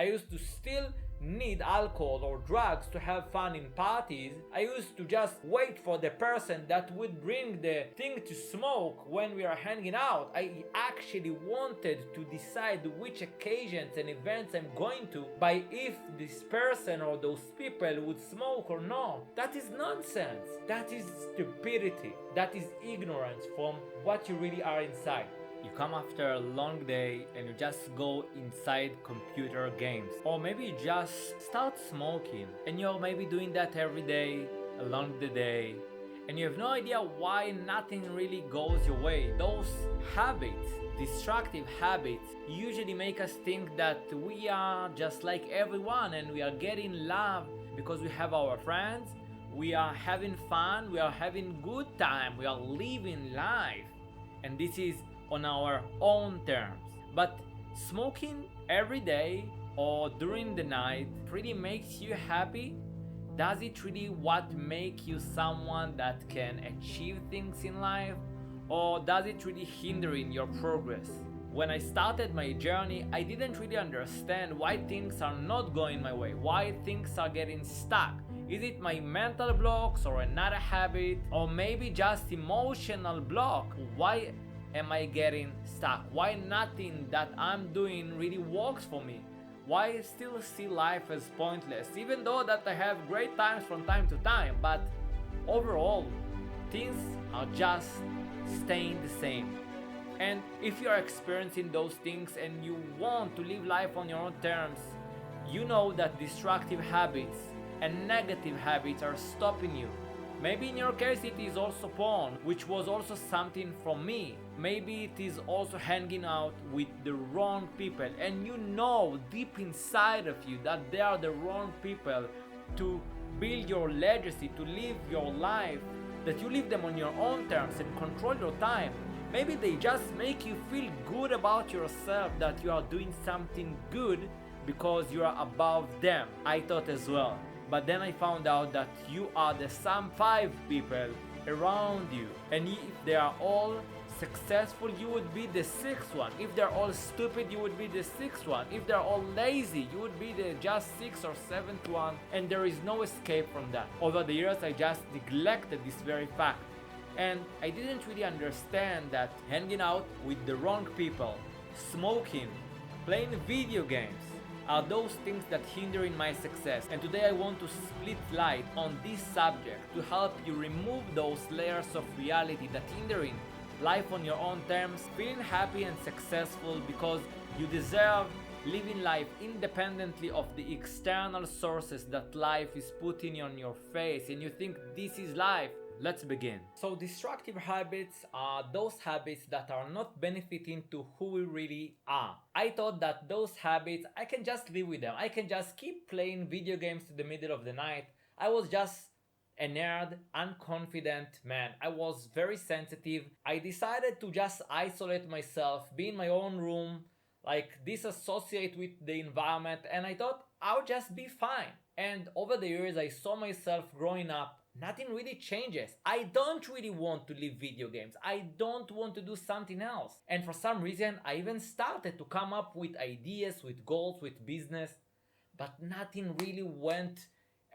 I used to still need alcohol or drugs to have fun in parties. I used to just wait for the person that would bring the thing to smoke when we are hanging out. I actually wanted to decide which occasions and events I'm going to by if this person or those people would smoke or not. That is nonsense. That is stupidity. That is ignorance from what you really are inside. You come after a long day and you just go inside computer games. Or maybe you just start smoking and you're maybe doing that every day, along the day. And you have no idea why nothing really goes your way. Those habits, destructive habits, usually make us think that we are just like everyone and we are getting love because we have our friends, we are having fun, we are having good time, we are living life. And this is on our own terms. But smoking every day or during the night really makes you happy? Does it really what make you someone that can achieve things in life? Or does it really hinder in your progress? When I started my journey, I didn't really understand why things are not going my way, why things are getting stuck. Is it my mental blocks or another habit? Or maybe just emotional block? Why am I getting stuck? Why nothing that I'm doing really works for me? Why I still see life as pointless, even though that I have great times from time to time, but overall, things are just staying the same. And if you are experiencing those things and you want to live life on your own terms, you know that destructive habits and negative habits are stopping you. Maybe in your case it is also porn, which was also something from me. Maybe it is also hanging out with the wrong people, and you know deep inside of you that they are the wrong people to build your legacy, to live your life, that you live them on your own terms and control your time. Maybe they just make you feel good about yourself, that you are doing something good because you are above them. I thought as well. But then I found out that you are the sum 5 people around you. And if they are all successful, you would be the 6th one. If they're all stupid, you would be the 6th one. If they're all lazy, you would be the just 6th or 7th one. And there is no escape from that. Over the years, I just neglected this very fact. And I didn't really understand that hanging out with the wrong people, smoking, playing video games, are those things that hinder in my success. And today I want to split light on this subject to help you remove those layers of reality that hindering life on your own terms, feeling happy and successful because you deserve living life independently of the external sources that life is putting on your face and you think this is life. Let's begin. So destructive habits are those habits that are not benefiting to who we really are. I thought that those habits, I can just live with them. I can just keep playing video games to the middle of the night. I was just a nerd, unconfident man. I was very sensitive. I decided to just isolate myself, be in my own room, like disassociate with the environment, and I thought I'll just be fine. And over the years I saw myself growing up. Nothing really changes. I don't really want to leave video games. I don't want to do something else. And for some reason, I even started to come up with ideas, with goals, with business. But nothing really went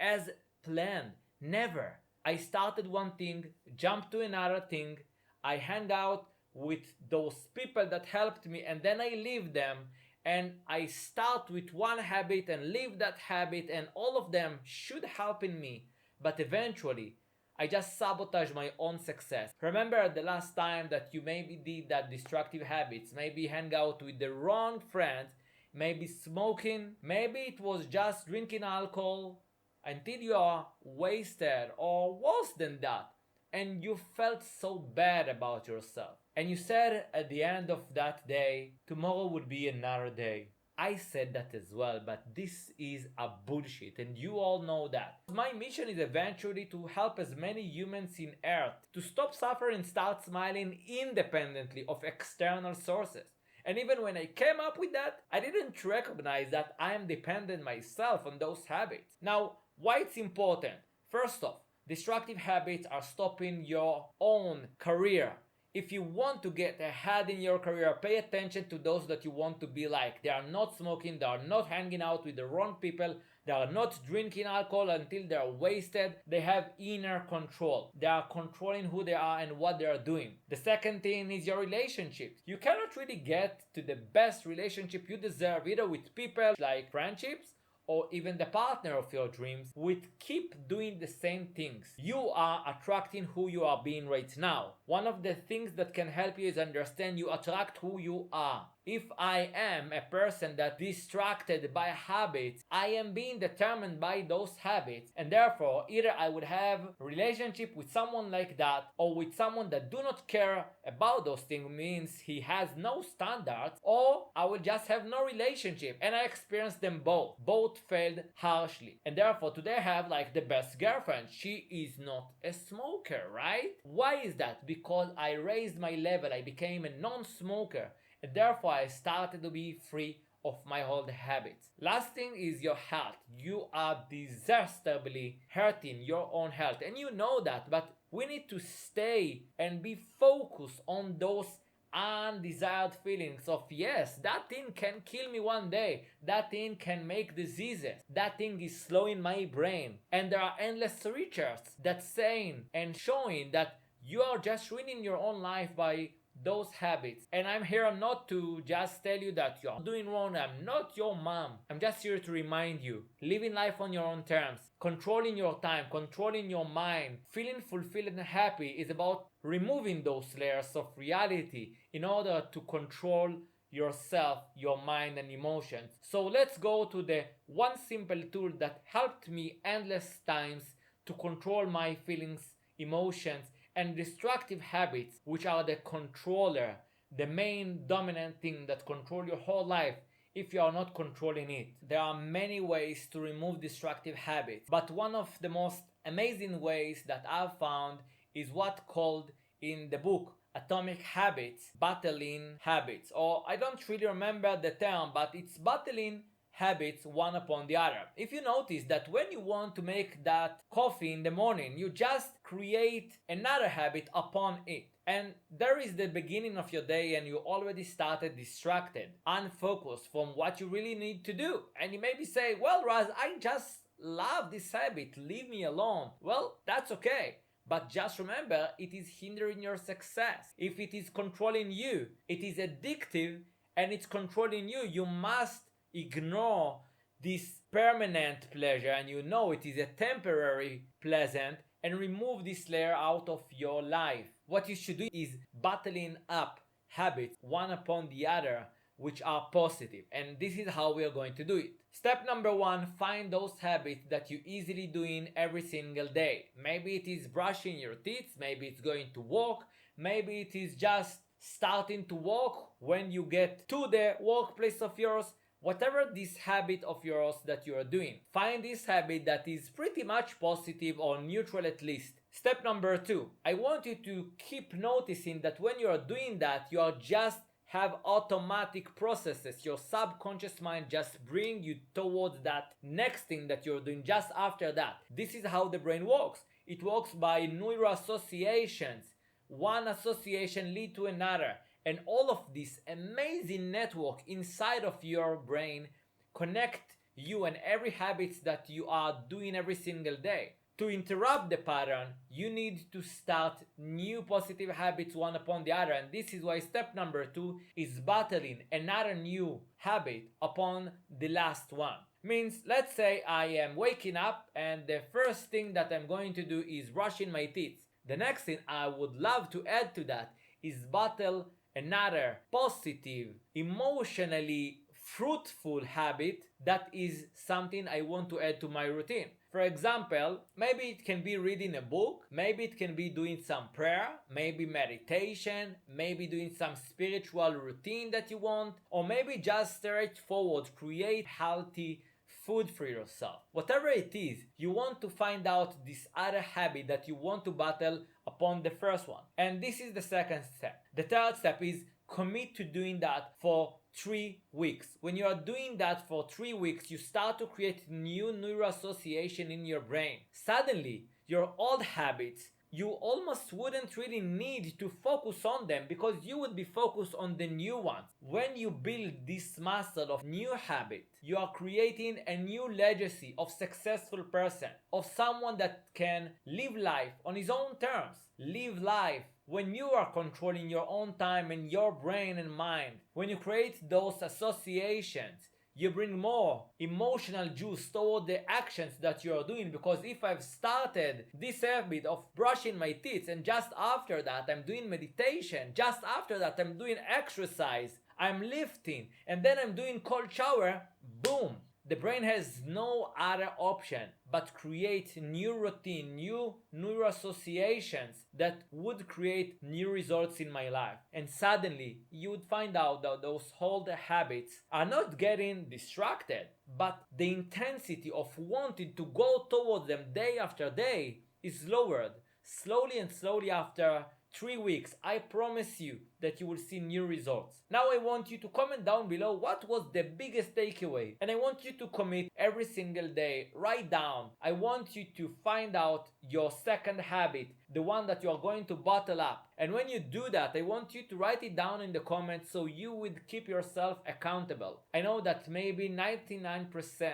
as planned. Never. I started one thing, jumped to another thing. I hang out with those people that helped me and then I leave them. And I start with one habit and leave that habit, and all of them should help in me. But eventually, I just sabotage my own success. Remember the last time that you maybe did that destructive habits, maybe hang out with the wrong friends, maybe smoking, maybe it was just drinking alcohol until you are wasted or worse than that. And you felt so bad about yourself. And you said at the end of that day, tomorrow would be another day. I said that as well, but this is a bullshit and you all know that. My mission is eventually to help as many humans in Earth to stop suffering and start smiling independently of external sources. And even when I came up with that, I didn't recognize that I am dependent myself on those habits. Now, why it's important? First off, destructive habits are stopping your own career. If you want to get ahead in your career, pay attention to those that you want to be like. They are not smoking, they are not hanging out with the wrong people, they are not drinking alcohol until they are wasted. They have inner control. They are controlling who they are and what they are doing. The second thing is your relationships. You cannot really get to the best relationship you deserve either with people like friendships or even the partner of your dreams with keep doing the same things. You are attracting who you are being right now. One of the things that can help you is understand you attract who you are. If I am a person that distracted by habits, I am being determined by those habits, and therefore either I would have a relationship with someone like that or with someone that do not care about those things, means he has no standards, or I will just have no relationship. And I experienced them both. Both failed harshly. And therefore today I have like the best girlfriend. She is not a smoker, right? Why is that? Because I raised my level. I became a non-smoker. And therefore I started to be free of my old habits. Last thing is your health. You are disastrously hurting your own health and you know that, but we need to stay and be focused on those undesired feelings of yes, that thing can kill me one day, that thing can make diseases, that thing is slowing my brain. And there are endless research that's saying and showing that you are just ruining your own life by those habits. And I'm here not to just tell you that you're doing wrong. I'm not your mom. I'm just here to remind you, living life on your own terms, controlling your time, controlling your mind, feeling fulfilled and happy is about removing those layers of reality in order to control yourself, your mind and emotions. So let's go to the one simple tool that helped me endless times to control my feelings, emotions and destructive habits, which are the controller, the main dominant thing that control your whole life if you are not controlling it. There are many ways to remove destructive habits, but one of the most amazing ways that I've found is what called in the book Atomic Habits, battling habits, or I don't really remember the term, but it's battling habits one upon the other. If you notice that when you want to make that coffee in the morning, you just create another habit upon it. And there is the beginning of your day and you already started distracted, unfocused from what you really need to do. And you maybe say, well, Raz, I just love this habit, leave me alone. Well, that's okay. But just remember, it is hindering your success. If it is controlling you, it is addictive and it's controlling you, you must ignore this permanent pleasure and you know it is a temporary pleasant and remove this layer out of your life. What you should do is battling up habits one upon the other which are positive, and this is how we are going to do it. Step number one, find those habits that you easily doing every single day. Maybe it is brushing your teeth, maybe it's going to walk, maybe it is just starting to walk when you get to the workplace of yours. Whatever this habit of yours that you are doing, find this habit that is pretty much positive or neutral at least. Step number two, I want you to keep noticing that when you are doing that, you are just have automatic processes. Your subconscious mind just bring you towards that next thing that you're doing just after that. This is how the brain works. It works by neural associations. One association lead to another. And all of this amazing network inside of your brain connect you and every habits that you are doing every single day. To interrupt the pattern, you need to start new positive habits one upon the other. And this is why step number two is battling another new habit upon the last one. Means, let's say I am waking up and the first thing that I'm going to do is brushing my teeth. The next thing I would love to add to that is battle another positive, emotionally fruitful habit that is something I want to add to my routine. For example, maybe it can be reading a book, maybe it can be doing some prayer, maybe meditation, maybe doing some spiritual routine that you want, or maybe just straightforward create healthy food for yourself. Whatever it is, you want to find out this other habit that you want to battle upon the first one. And this is the second step. The third step is commit to doing that for 3 weeks. When you are doing that for 3 weeks, you start to create new neural association in your brain. Suddenly, your old habits, you almost wouldn't really need to focus on them because you would be focused on the new ones. When you build this muscle of new habit, you are creating a new legacy of successful person, of someone that can live life on his own terms. Live life when you are controlling your own time and your brain and mind. When you create those associations, you bring more emotional juice toward the actions that you are doing. Because if I've started this habit of brushing my teeth and just after that I'm doing meditation, just after that I'm doing exercise, I'm lifting, and then I'm doing cold shower, boom, the brain has no other option but create new routine, new neural associations that would create new results in my life. And suddenly you would find out that those old habits are not getting distracted, but the intensity of wanting to go towards them day after day is lowered. Slowly and slowly, after 3 weeks, I promise you that you will see new results. Now I want you to comment down below what was the biggest takeaway, and I want you to commit every single day. Write down. I want you to find out your second habit, the one that you are going to bottle up. And when you do that, I want you to write it down in the comments so you would keep yourself accountable. I know that maybe 99%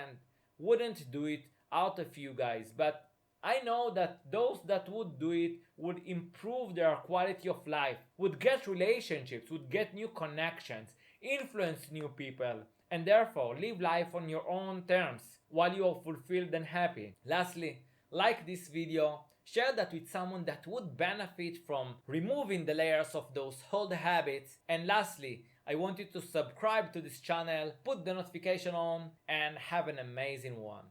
wouldn't do it out of you guys, but I know that those that would do it would improve their quality of life, would get relationships, would get new connections, influence new people, and therefore live life on your own terms while you are fulfilled and happy. Lastly, like this video, share that with someone that would benefit from removing the layers of those old habits. And lastly, I want you to subscribe to this channel, put the notification on, and have an amazing one.